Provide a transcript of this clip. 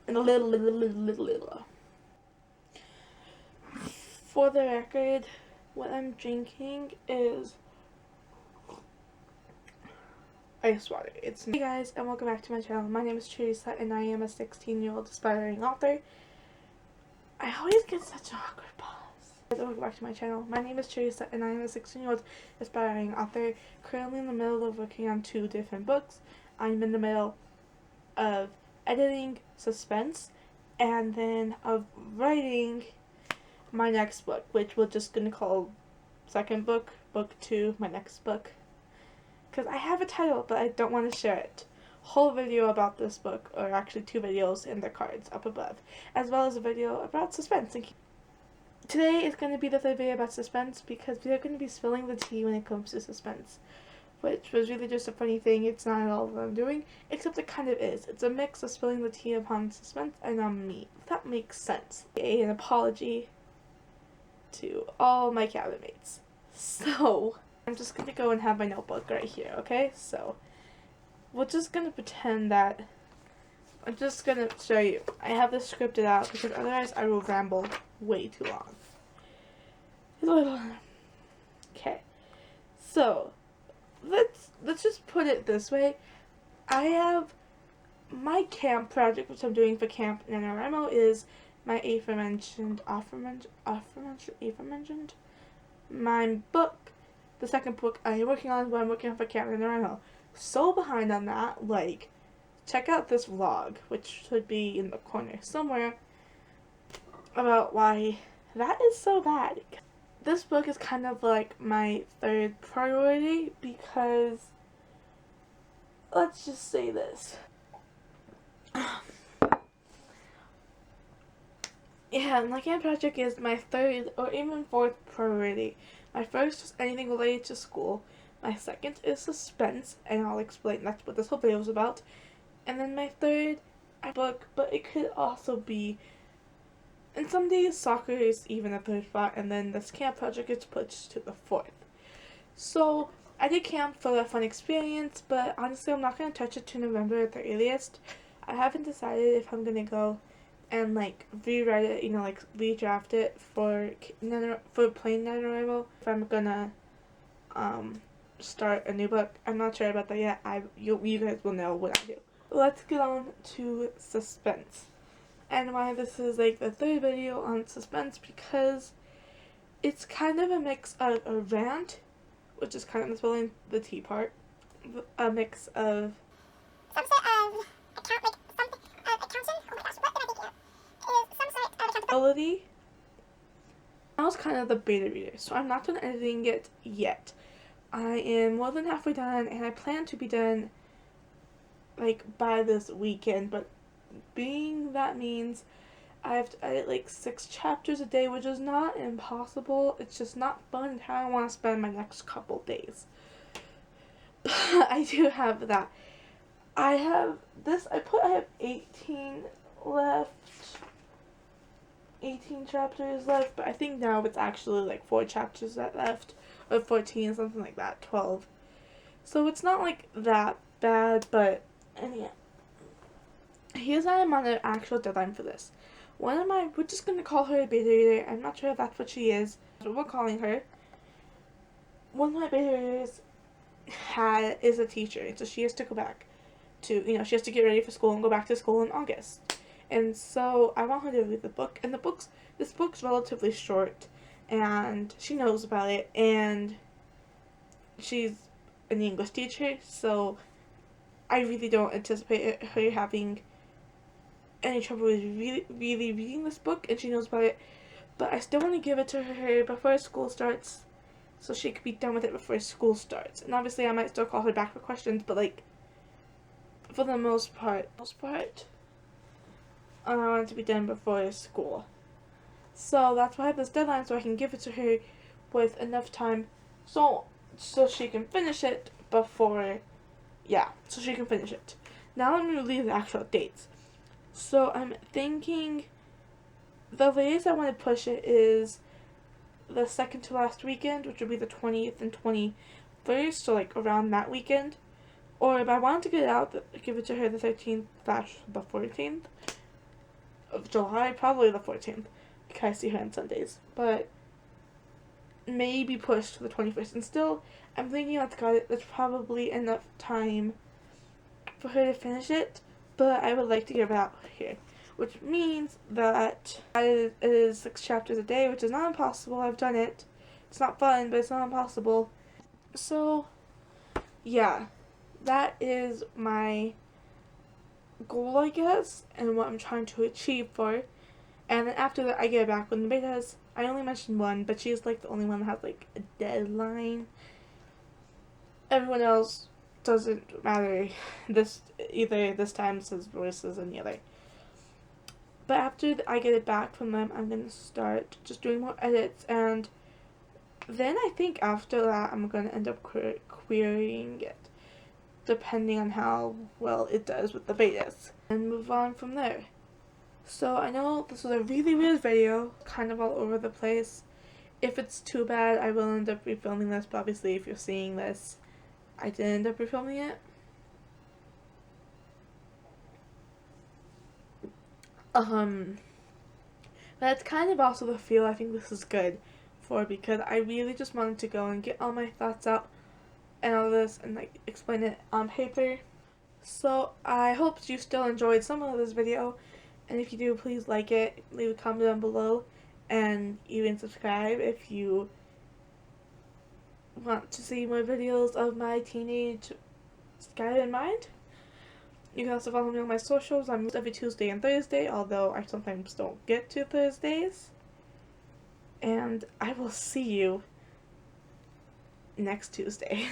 and a little. For the record, what I'm drinking is ice water. Hey guys, and welcome back to my channel. My name is Teresa, and I am a 16-year-old aspiring author. I always get such an awkward pause. Welcome back to my channel. My name is Teresa, and I am a 16-year-old aspiring author, currently in the middle of working on 2 different books. I'm in the middle of editing Suspense, and then of writing my next book, which we're just gonna call second book, book 2, my next book. Because I have a title, but I don't want to share it. Whole video about this book, or actually 2 videos in the cards up above, as well as a video about Suspense. Today is going to be the 3rd video about Suspense, because we are going to be spilling the tea when it comes to Suspense. Which was really just a funny thing. It's not at all what I'm doing, except it kind of is. It's a mix of spilling the tea upon Suspense and on me. If that makes sense. An apology to all my cabinetmates. So, I'm just going to go and have my notebook right here, okay? So, we're just going to pretend that I'm just going to show you. I have this scripted out because otherwise I will ramble way too long. Okay. So, let's just put it this way. I have my camp project, which I'm doing for Camp NaNoWriMo, is my aforementioned my book, the second book I am working on, what I'm working on for Camp NaNoWriMo. So behind on that, like, check out this vlog, which should be in the corner somewhere, about why that is so bad. This book is kind of like my 3rd priority because, let's just say this. Yeah, my camp project is my 3rd or even 4th priority. My first is anything related to school. My second is Suspense, and I'll explain that's what this whole video is about. And then my 3rd, book, but it could also be, and some days soccer is even a 3rd spot, and then this camp project gets pushed to the 4th. So I did camp for a fun experience, but honestly I'm not going to touch it to November at the earliest. I haven't decided if I'm going to go and like rewrite it, you know, like redraft it for plain NaNoWriMo. If I'm gonna start a new book, I'm not sure about that yet. You guys will know what I do. Let's get on to Suspense. And why this is like the 3rd video on Suspense, because it's kind of a mix of a rant, which is kind of spilling the tea part, a mix of some sort of accountability. I was kind of the beta reader, so I'm not done editing it yet. I am more than halfway done, and I plan to be done like by this weekend, but being that means I have to edit like 6 chapters a day, which is not impossible. It's just not fun and how I want to spend my next couple days. But I do have that. I have 18 left. 18 chapters left, but I think now it's actually like 4 chapters that left, or 14, something like that, 12. So it's not like that bad, but yeah. Here's how I'm on an actual deadline for this. We're just gonna call her a beta reader. I'm not sure if that's what she is, but we're calling her. One of my beta readers is a teacher, so she has to go back to, she has to get ready for school and go back to school in August. And so I want her to read the book, and this book's relatively short, and she knows about it, and she's an English teacher, so I really don't anticipate her having any trouble with really reading this book, and she knows about it, but I still want to give it to her before school starts, so she could be done with it before school starts. And obviously I might still call her back for questions, but like, for the most part, I want it to be done before school. So that's why I have this deadline, so I can give it to her with enough time so she can finish it before, so she can finish it. Now I'm going to leave the actual dates. So I'm thinking the latest I want to push it is the 2nd to last weekend, which would be the 20th and 21st, so like around that weekend. Or if I wanted to get it out, give it to her the 13th/the 14th. of July, probably the 14th, because I see her on Sundays, but maybe pushed to the 21st, and still, I'm thinking that's probably enough time for her to finish it, but I would like to get it out here, which means that it is 6 chapters a day, which is not impossible. I've done it. It's not fun, but it's not impossible. So, yeah, that is my goal, I guess, and what I'm trying to achieve for. And then after that, I get it back when the betas. I only mentioned one, but she's like the only one that has like a deadline. Everyone else doesn't matter. Either this time says versus any other. But after I get it back from them, I'm gonna start just doing more edits, and then I think after that I'm gonna end up querying it, depending on how well it does with the betas, and move on from there. So I know this was a really weird video, kind of all over the place. If it's too bad, I will end up refilming this, but obviously if you're seeing this, I did end up refilming it. That's kind of also the feel I think this is good for, because I really just wanted to go and get all my thoughts out and all this and like explain it on paper. So I hope you still enjoyed some of this video, and if you do, please like it, leave a comment down below, and even subscribe if you want to see more videos of my teenage Skylar in mind. You can also follow me on my socials. I'm every Tuesday and Thursday, although I sometimes don't get to Thursdays. And I will see you next Tuesday.